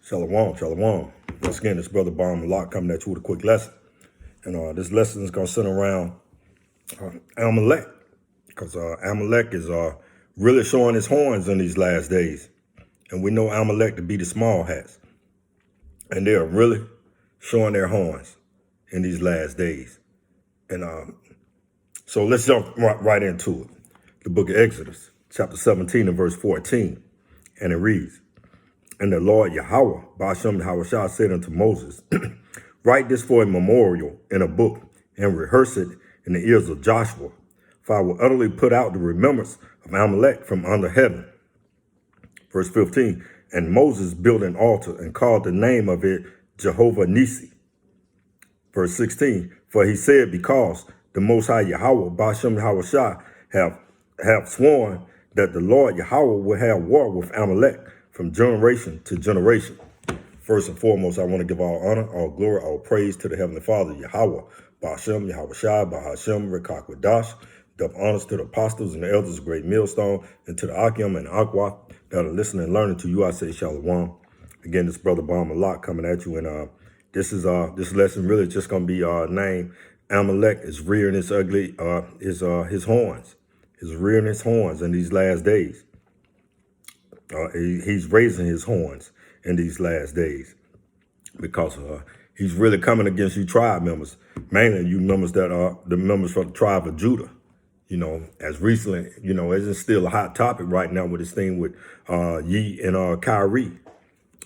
Shalom, shalom. Once again, it's Brother Amalek coming at you with a quick lesson. And this lesson is going to center around Amalek. Because Amalek is really showing his horns in these last days. And we know Amalek to be the small hats. And they are really showing their horns in these last days. And so let's jump right into it. The book of Exodus, chapter 17 and verse 14. And it reads, "And the Lord Yahweh, Ba'ashem Yahushua, said unto Moses, Write this for a memorial in a book, and rehearse it in the ears of Joshua, for I will utterly put out the remembrance of Amalek from under heaven." Verse 15, "And Moses built an altar and called the name of it Jehovah Nissi." Verse 16, "For he said, Because the Most High Yahweh, Ba'ashem Yahushua, have sworn that the Lord Yahweh will have war with Amalek from generation to generation." First and foremost, I want to give all honor, all glory, all praise to the Heavenly Father, Yahweh, Ba'ashem, Yahushua, Ba'ashem, Rekak Wadash. Double honors to the apostles and the elders of Great Millstone, and to the Akim and Aqua that are listening and learning to you. I say Shalom. Again, this Brother Amalek coming at you, and this lesson really just gonna be named Amalek is rearing his ugly his horns, is rearing his horns in these last days. He's raising his horns in these last days because he's really coming against you tribe members, mainly you members that are the members from the tribe of Judah. You know, as recently, you know, it's still a hot topic right now with this thing with Ye and Kyrie.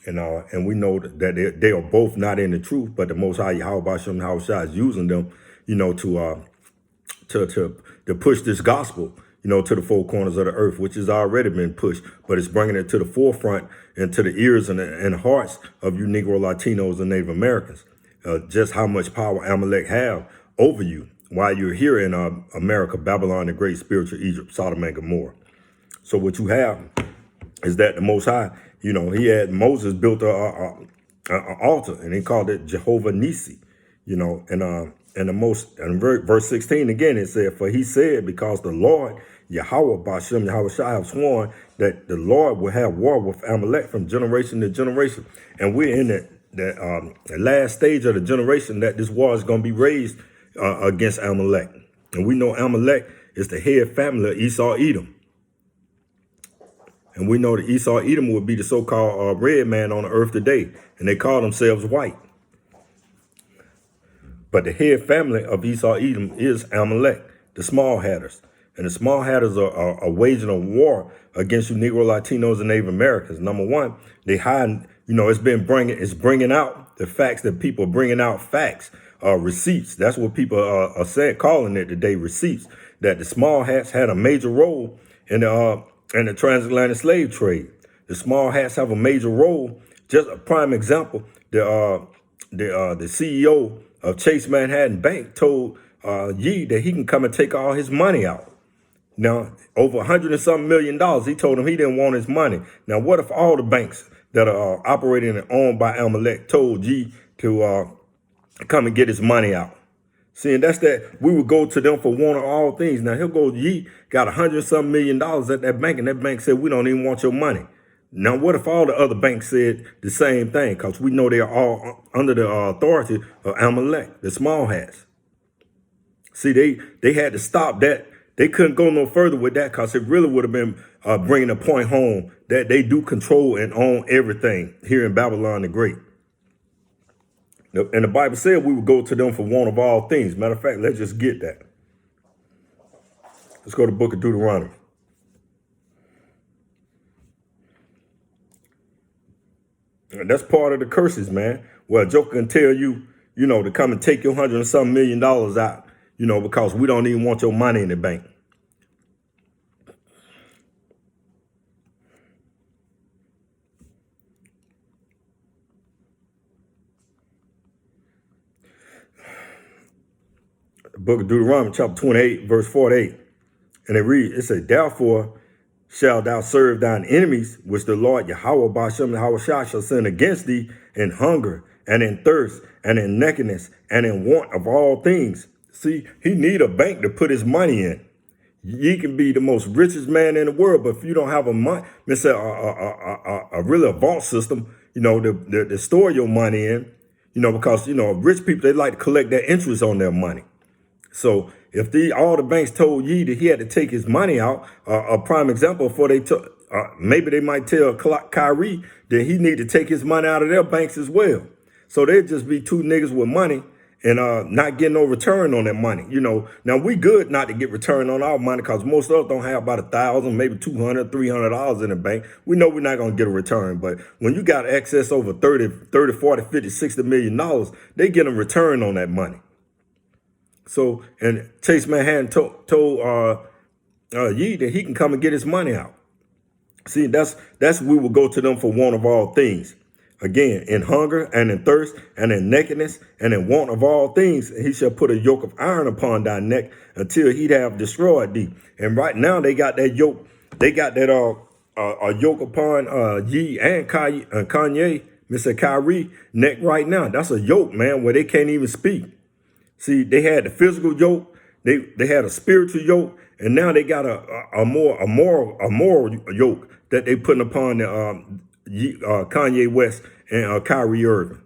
And we know that they are both not in the truth, but the Most High Yahweh Ba'ashem Yahushua is using them, you know, to push this gospel, you know, to the four corners of the earth, which has already been pushed, but it's bringing it to the forefront and to the ears and the hearts of you Negro Latinos and Native Americans, just how much power Amalek have over you while you're here in America, Babylon, the great spiritual Egypt, Sodom and Gomorrah. So what you have is that the Most High, you know, Moses built an altar and he called it Jehovah Nissi, you know, and verse 16 again, it said, "For he said, because the Lord Yahweh Ba'ashem Yahushua have sworn that the Lord will have war with Amalek from generation to generation." And we're in the last stage of the generation that this war is going to be raised against Amalek. And we know Amalek is the head family of Esau Edom. And we know that Esau Edom would be the so-called red man on the earth today. And they call themselves white. But the head family of Esau Edom is Amalek, the small hatters. And the small hatters are waging a war against you Negro Latinos and Native Americans. Number one, they hide, you know, it's bringing out the facts that people are bringing out facts, receipts. That's what people are saying, calling it today, receipts. That the small hats had a major role in the transatlantic slave trade. The small hats have a major role. Just a prime example, the CEO of Chase Manhattan Bank told Ye that he can come and take all his money out. Now, over $100 and something million, he told him he didn't want his money. Now, what if all the banks that are operating and owned by Amalek told Ye to come and get his money out? See, and that's that we would go to them for one of all things. Now, he'll go, Ye got $100 and something million at that bank, and that bank said, we don't even want your money. Now, what if all the other banks said the same thing? Because we know they are all under the authority of Amalek, the small hats. See, they had to stop that. They couldn't go no further with that because it really would have been bringing a point home that they do control and own everything here in Babylon the Great. And the Bible said we would go to them for one of all things. Matter of fact, let's just get that. Let's go to the book of Deuteronomy. And that's part of the curses, man. Well, a joker can tell you, you know, to come and take your $100 and something million out, you know, because we don't even want your money in the bank. The book of Deuteronomy, chapter 28, verse 48. And it says, "Therefore shalt thou serve thine enemies, which the Lord Yahweh Ba'ashem Yahushua shall send against thee in hunger and in thirst and in nakedness and in want of all things." See, he need a bank to put his money in. Ye can be the most richest man in the world, but if you don't have a really a vault system, you know, to store your money in, you know, because, you know, rich people, they like to collect their interest on their money. So if all the banks told Ye that he had to take his money out, a prime example before they took, maybe they might tell Kyrie that he need to take his money out of their banks as well. So they'd just be two niggas with money and not getting no return on their money. You know, now we good not to get return on our money because most of us don't have about $1,000, maybe $200, $300 in the bank. We know we're not going to get a return. But when you got excess over 30, 40, 50, $60 million, they get a return on that money. So, and Chase Manhattan told Ye that he can come and get his money out. See, that's we will go to them for want of all things. Again, in hunger and in thirst and in nakedness and in want of all things, he shall put a yoke of iron upon thy neck until he'd have destroyed thee. And right now they got that yoke. They got that a yoke upon Ye and Kanye, Mr. Kyrie neck right now. That's a yoke, man, where they can't even speak. See, they had the physical yoke, they had a spiritual yoke, and now they got a moral yoke that they putting upon Kanye West and Kyrie Irving.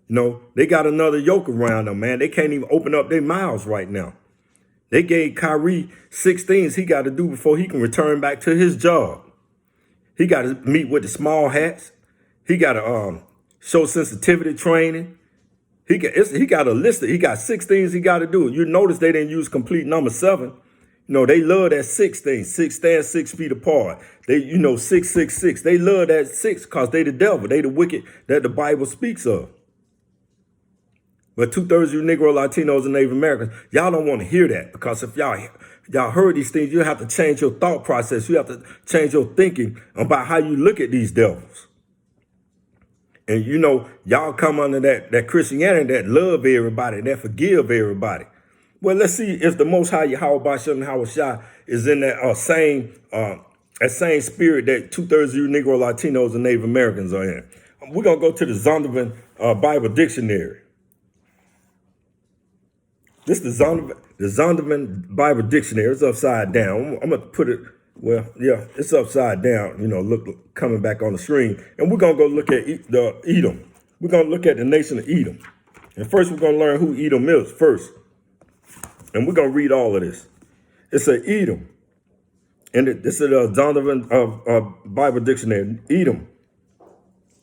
You know, they got another yoke around them, man. They can't even open up their mouths right now. They gave Kyrie 6 things he got to do before he can return back to his job. He got to meet with the small hats. He got to show sensitivity training. He got a list. He got 6 things he got to do. You notice they didn't use complete number 7. You know, they love that 6 thing. 6 stand 6 feet apart. They, you know, 666. They love that 6 because they the devil. They the wicked that the Bible speaks of. But 2/3 of you Negro, Latinos, and Native Americans, y'all don't want to hear that, because if y'all heard these things, you have to change your thought process. You have to change your thinking about how you look at these devils. And, you know, y'all come under that Christianity that love everybody, that forgive everybody. Well, let's see if the Most High Yahweh Shem Shah is in that same spirit that 2/3 of you Negro, Latinos, and Native Americans are in. We're going to go to the Zondervan Bible Dictionary. This is the Zondervan Bible Dictionary. It's upside down. I'm going to put it, well, yeah, it's upside down, you know, look coming back on the screen. And we're going to go look at the Edom. We're going to look at the nation of Edom. And first, we're going to learn who Edom is first. And we're going to read all of this. It's a Edom. And this is the Zondervan Bible Dictionary. Edom,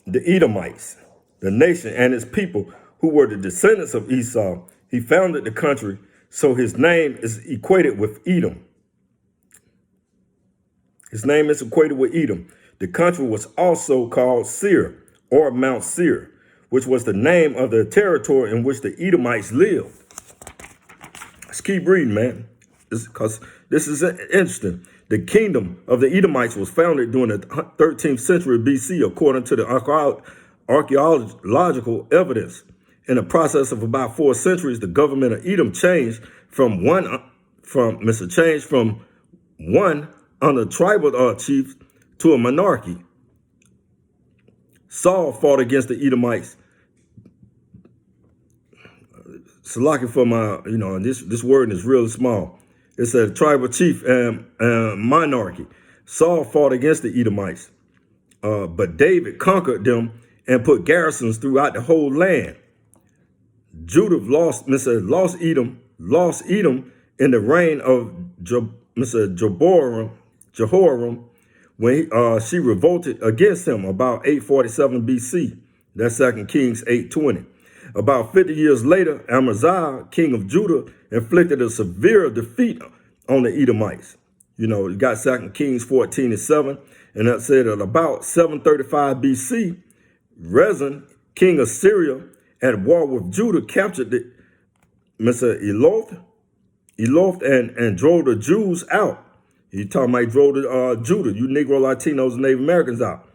the Edomites, the nation and its people who were the descendants of Esau. He founded the country, so his name is equated with Edom. His name is equated with Edom. The country was also called Seir, or Mount Seir, which was the name of the territory in which the Edomites lived. Let's keep reading, man, because this is interesting. The kingdom of the Edomites was founded during the 13th century BC, according to the archaeological evidence. In the process of about 4 centuries, the government of Edom changed from one under tribal chief to a monarchy. Saul fought against the Edomites. Salaki for my, you know, this word is really small. It's a tribal chief and monarchy. Saul fought against the Edomites, but David conquered them and put garrisons throughout the whole land. Judah lost Edom in the reign of Jehoram when she revolted against him about 847 BC. That's 2 Kings 8:20. About 50 years later, Amaziah, king of Judah, inflicted a severe defeat on the Edomites. You know, you got 2 Kings 14:7, and that said at about 735 BC, Rezin, king of Syria, at war with Judah, captured Eloth and drove the Jews out. He talking about he drove Judah, you Negro, Latinos, and Native Americans out.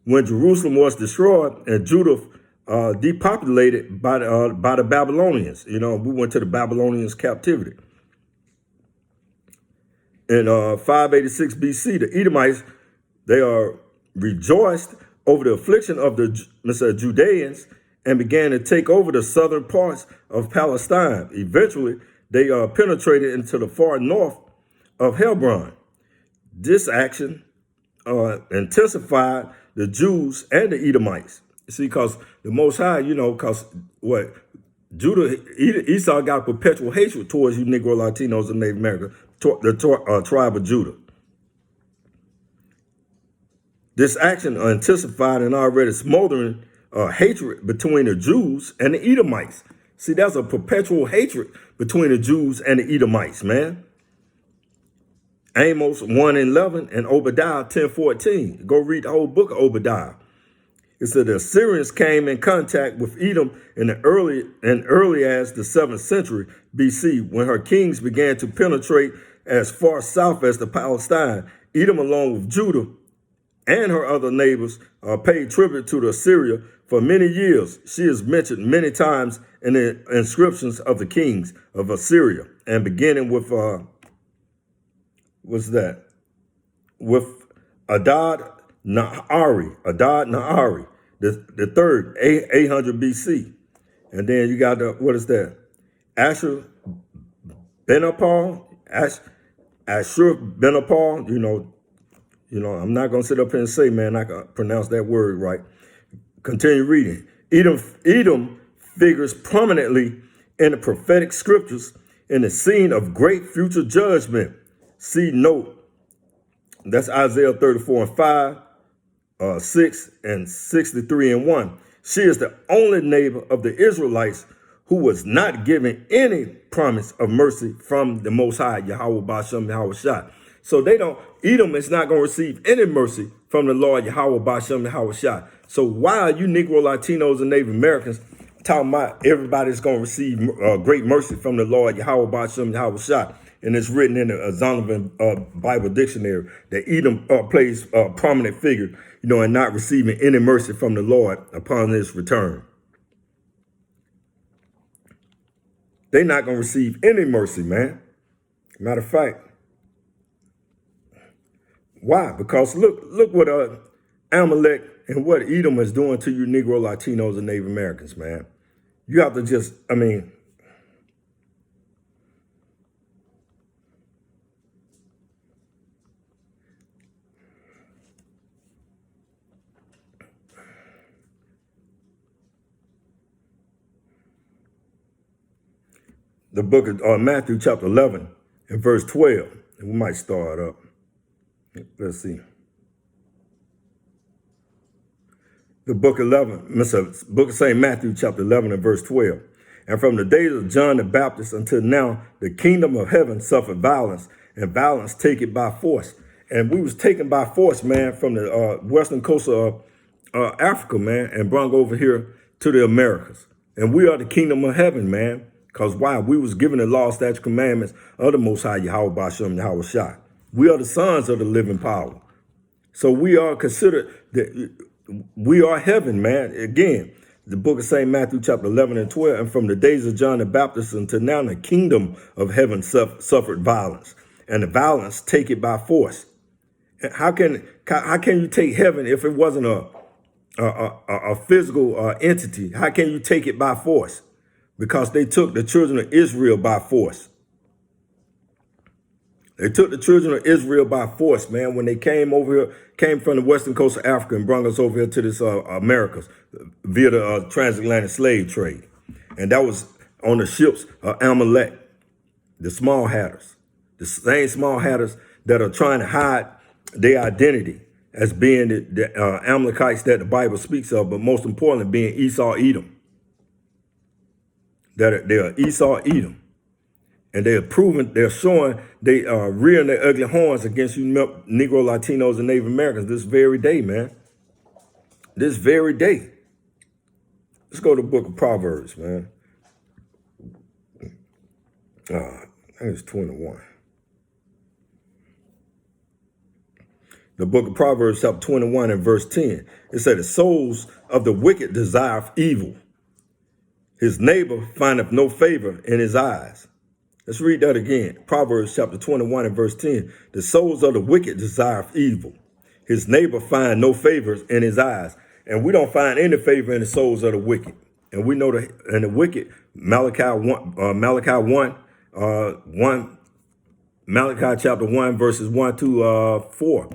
When Jerusalem was destroyed and Judah depopulated by the Babylonians, you know, we went to the Babylonians' captivity. In 586 BC, the Edomites, they are rejoiced over the affliction of the Judeans and began to take over the southern parts of Palestine. Eventually, they penetrated into the far north of Hebron. This action intensified the Jews and the Edomites. You see, because the Most High, because what? Esau got a perpetual hatred towards you Negro, Latinos, and Native Americans, the tribe of Judah. This action intensified an already smoldering hatred between the Jews and the Edomites. See, that's a perpetual hatred between the Jews and the Edomites, man. Amos 1:11 and Obadiah 10:14. Go read the whole book of Obadiah. It said the Assyrians came in contact with Edom in early as the 7th century BC, when her kings began to penetrate as far south as the Palestine. Edom, along with Judah and her other neighbors, paid tribute to the Assyria for many years. She is mentioned many times in the inscriptions of the kings of Assyria, and beginning with with Adad Nahari, the third, 800 BC. And then you got Ashur Benapal, I'm not going to sit up here and say, man, I can pronounce that word right. Continue reading. Edom figures prominently in the prophetic scriptures in the scene of great future judgment. See note, that's Isaiah 34:5, 6, and 63:1. She is the only neighbor of the Israelites who was not given any promise of mercy from the Most High, Yahweh Bashem Yahweh Shah. So Edom is not going to receive any mercy from the Lord, Yahweh Bashem Yahweh Shah. So why are you Negro, Latinos, and Native Americans talking about everybody's going to receive great mercy from the Lord, Yahweh Bashem Yahweh Shah? And it's written in the Zondervan Bible Dictionary that Edom plays a prominent figure, and not receiving any mercy from the Lord upon his return. They're not going to receive any mercy, man. Matter of fact, why? Because look what Amalek and what Edom is doing to you Negro, Latinos, and Native Americans, man. You have to just, the book of Matthew chapter 11 and verse 12. And we might start up. Let's see. The book of St. Matthew chapter 11 and verse 12. And from the days of John the Baptist until now, the kingdom of heaven suffered violence, and violence take it by force. And we was taken by force, man, from the western coast of Africa, man, and brought over here to the Americas. And we are the kingdom of heaven, man. Because why? We was given the law, statute, commandments of the Most High, Yahweh Bashem, Yahweh Shah. We are the sons of the living power. So we are considered, we are heaven, man. Again, the book of St. Matthew chapter 11 and 12, and from the days of John the Baptist until now, the kingdom of heaven suffered violence, and the violence take it by force. How can you take heaven if it wasn't a physical entity? How can you take it by force? Because they took the children of Israel by force. They took the children of Israel by force, man, when they came over here, came from the western coast of Africa and brought us over here to this Americas via the transatlantic slave trade. And that was on the ships of Amalek, the small hatters, the same small hatters that are trying to hide their identity as being the Amalekites that the Bible speaks of, but most importantly, being Esau, Edom. That they are Esau, Edom. And they're showing, they are rearing their ugly horns against you Negro, Latinos, and Native Americans this very day, man. This very day. Let's go to the book of Proverbs, man. I think it's 21. The book of Proverbs, chapter 21 and verse 10. It said, the souls of the wicked desire evil. His neighbor findeth no favor in his eyes. Let's read that again. Proverbs chapter 21 and verse 10. The souls of the wicked desire evil. His neighbor find no favors in his eyes. And we don't find any favor in the souls of the wicked. And we know that in the wicked, Malachi chapter 1, verses 1 to 4.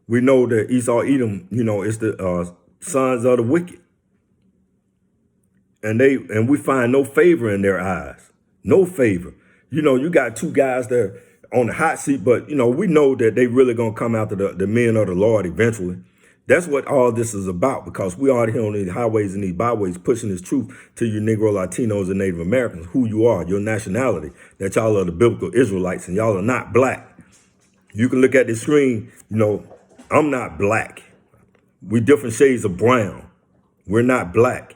We know that Esau, Edom, it's the sons of the wicked. And we find no favor in their eyes. No favor. You got two guys that are on the hot seat, but we know that they really gonna come after the men of the Lord eventually. That's what all this is about, because we are here on these highways and these byways pushing this truth to you Negro, Latinos, and Native Americans, who you are, your nationality, that y'all are the biblical Israelites and y'all are not black. You can look at the screen, I'm not black. We different shades of brown. We're not black.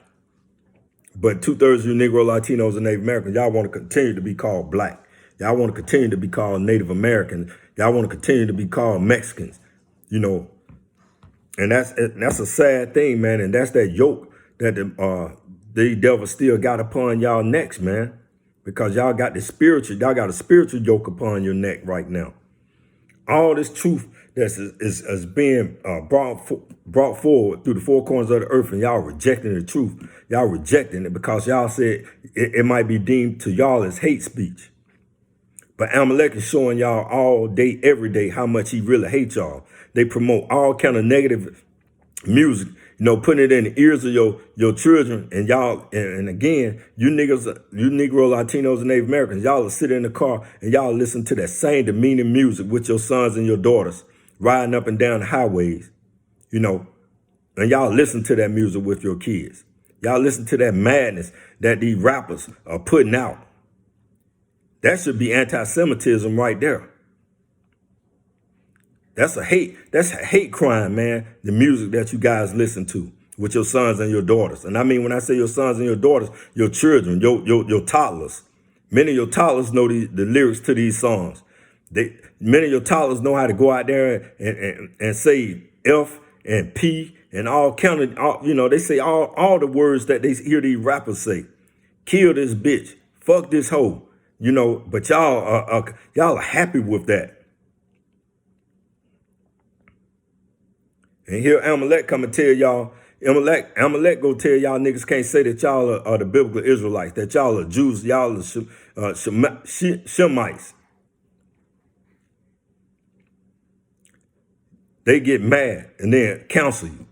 But 2/3 of you Negro, Latinos, and Native Americans, y'all want to continue to be called black. Y'all want to continue to be called Native Americans. Y'all want to continue to be called Mexicans, And that's a sad thing, man. And that's that yoke that the devil still got upon y'all necks, man. Because y'all got a spiritual yoke upon your neck right now. All this truth is being brought forward through the four corners of the earth, and y'all rejecting the truth. Y'all rejecting it because y'all said it might be deemed to y'all as hate speech. But Amalek is showing y'all all day, every day, how much he really hates y'all. They promote all kind of negative music, putting it in the ears of your children, and y'all, and again, you niggas, you Negro, Latinos, and Native Americans, y'all will sit in the car and y'all listen to that same demeaning music with your sons and your daughters riding up and down the highways, and y'all listen to that music with your kids. Y'all listen to that madness that these rappers are putting out. That should be anti-Semitism right there. That's a hate crime, man. The music that you guys listen to with your sons and your daughters. And I mean, when I say your sons and your daughters, your children, your toddlers. Many of your toddlers know the lyrics to these songs. Many of your toddlers know how to go out there and say F and P and all counted, they say all the words that they hear these rappers say. Kill this bitch. Fuck this hoe. But y'all are happy with that. And here Amalek come and tell y'all, Amalek go tell y'all niggas can't say that y'all are the biblical Israelites, that y'all are Jews, y'all are Shemites. They get mad and then counsel you.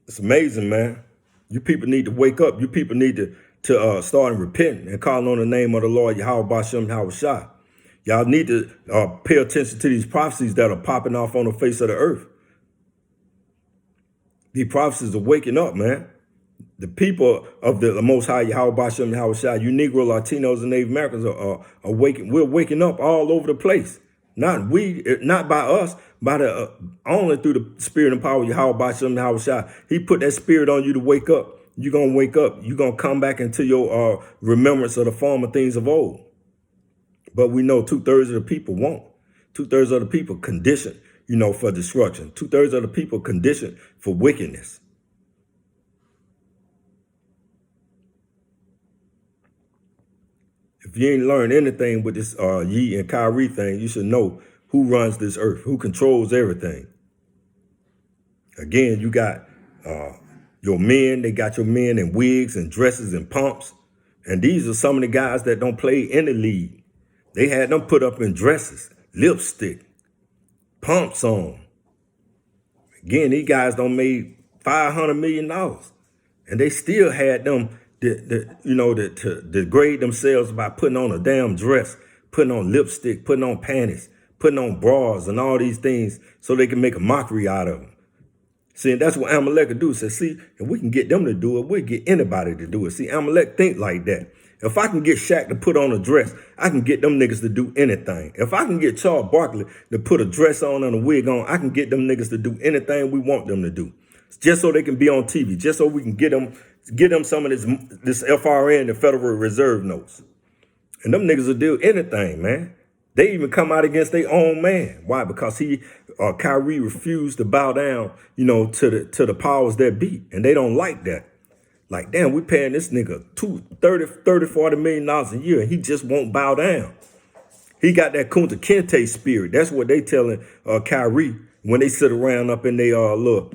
It's amazing, man. You people need to wake up. You people need to start and repent and call on the name of the Lord, Yahweh Bashem Yahushua. Y'all need to pay attention to these prophecies that are popping off on the face of the earth. These prophecies are waking up, man. The people of the Most High, Yahweh Bashem Yahushua, you Negro, Latinos, and Native Americans are waking. We're waking up all over the place. Not by us, by only through the spirit and power of Yahweh Bashem Yahushua. He put that spirit on you to wake up. You're going to wake up. You're going to come back into your remembrance of the former things of old. But we know 2/3 of the people won't. 2/3 of the people conditioned, for destruction. 2/3 of the people conditioned for wickedness. If you ain't learned anything with this Ye and Kyrie thing, you should know who runs this earth, who controls everything. Again, you got your men. They got your men in wigs and dresses and pumps. And these are some of the guys that don't play in the league. They had them put up in dresses, lipstick, pumps on. Again, these guys don't made $500 million. And they still had them, to degrade themselves by putting on a damn dress, putting on lipstick, putting on panties, putting on bras and all these things so they can make a mockery out of them. See, and that's what Amalek will do. Say, see, if we can get them to do it, we'll get anybody to do it. See, Amalek think like that. If I can get Shaq to put on a dress, I can get them niggas to do anything. If I can get Charles Barkley to put a dress on and a wig on, I can get them niggas to do anything we want them to do. Just so they can be on TV, just so we can get them some of this FRN, the Federal Reserve notes. And them niggas will do anything, man. They even come out against their own man. Why? Because Kyrie refused to bow down, to the powers that be. And they don't like that. Like, damn, we paying this nigga $40 million a year, and he just won't bow down. He got that Kunta Kinte spirit. That's what they telling Kyrie when they sit around up in their little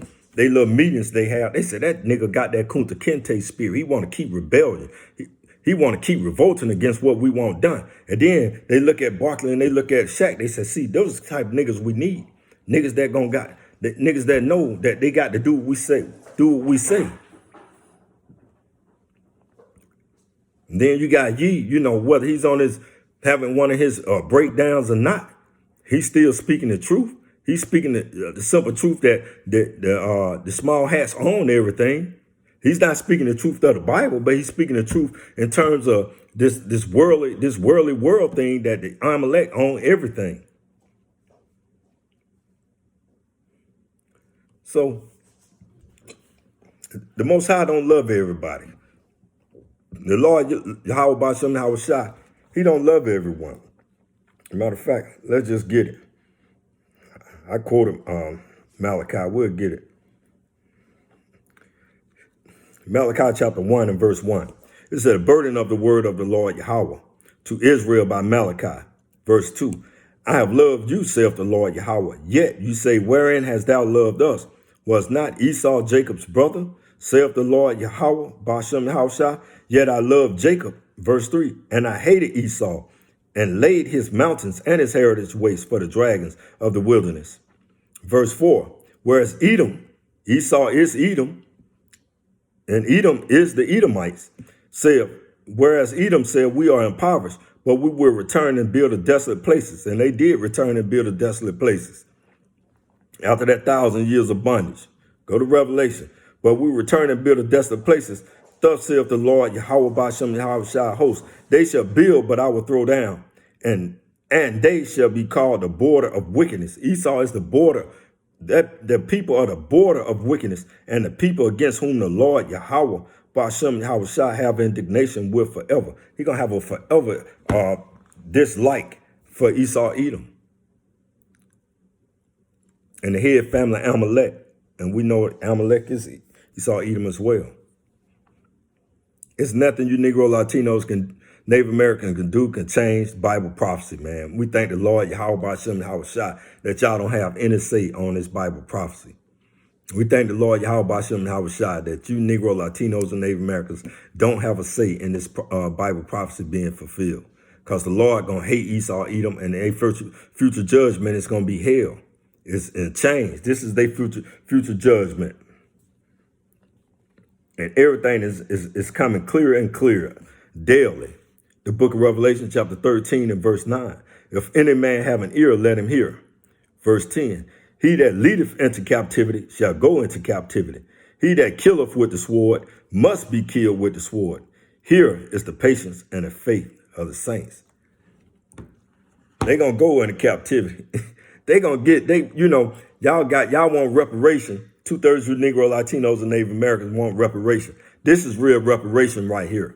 meetings they have. They said that nigga got that Kunta Kinte spirit. He want to keep rebellion. He He want to keep revolting against what we want done. And then they look at Barkley and they look at Shaq. They say, see, those are the type of niggas we need. Niggas that niggas that know that they got to do what we say. Do what we say. And then you got Yee, you know, whether he's on his, having one of his breakdowns or not, he's still speaking the truth. He's speaking the simple truth that the small hats own everything. He's not speaking the truth of the Bible, but he's speaking the truth in terms of this worldly world thing that the Amalek own everything. So the Most High don't love everybody. The Lord Yahweh Ba'Shem Yahweh Shai, he don't love everyone. Matter of fact, let's just get it. I quote him, Malachi, we'll get it. Malachi chapter 1 and verse 1. It said, a burden of the word of the Lord Yahweh to Israel by Malachi. Verse 2. I have loved you, saith the Lord Yahweh. Yet you say, wherein hast thou loved us? Was not Esau Jacob's brother? Saith the Lord Yahweh, Ba'Shem Yahweh. Yet I loved Jacob. Verse 3. And I hated Esau, and laid his mountains and his heritage waste for the dragons of the wilderness. Verse 4. Whereas Edom, Esau is Edom, and Edom is the Edomites, said, whereas Edom said, we are impoverished, but we will return and build the desolate places. And they did return and build the desolate places. After that 1,000 years of bondage. Go to Revelation. But we return and build the desolate places. Thus saith the Lord, Yahweh Ba'Shem Yahweh Shai host. They shall build, but I will throw down. And they shall be called the border of wickedness. Esau is the border. That the people are the border of wickedness, and the people against whom the Lord Yahweh Ba'Shem Yahweh Shai have indignation with forever. He's going to have a forever dislike for Esau Edom. And the head family Amalek. And we know Amalek is Esau Edom as well. It's nothing you Negro Latinos Native Americans can change Bible prophecy, man. We thank the Lord Yahweh Ba'Shem Yahweh Shai that y'all don't have any say on this Bible prophecy. We thank the Lord Yahweh Ba'Shem Yahweh Shai that you Negro Latinos and Native Americans don't have a say in this Bible prophecy being fulfilled. Because the Lord going to hate Esau Edom, and their future judgment is going to be hell. It's changed. This is their future judgment. And everything is coming clearer and clearer daily. The book of Revelation, chapter 13 and verse 9. If any man have an ear, let him hear. Verse 10. He that leadeth into captivity shall go into captivity. He that killeth with the sword must be killed with the sword. Here is the patience and the faith of the saints. They're going to go into captivity. They're going to get, y'all want reparation. 2/3 of Negro Latinos and Native Americans want reparation. This is real reparation right here.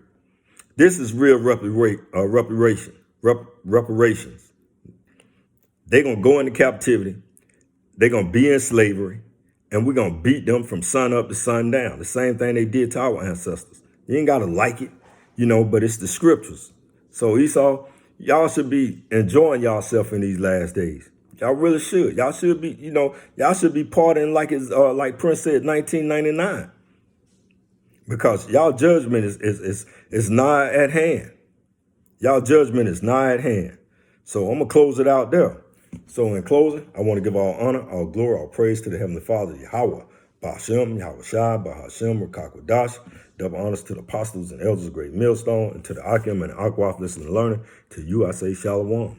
This is real reparations. They're going to go into captivity. They're going to be in slavery. And we're going to beat them from sun up to sundown. The same thing they did to our ancestors. You ain't got to like it, but it's the scriptures. So Esau, y'all should be enjoying yourself in these last days. Y'all really should. Y'all should be, y'all should be partying like Prince said, 1999. Because y'all judgment is nigh at hand. Y'all judgment is nigh at hand. So I'm going to close it out there. So in closing, I want to give all honor, all glory, all praise to the Heavenly Father, Yahweh, Ba'Shem, Yahweh Shai, Ba'Hashem, Rakakwadash. Double honors to the apostles and elders of Great Millstone, and to the Akim and the Aquaf listening and learning. To you I say Shalom.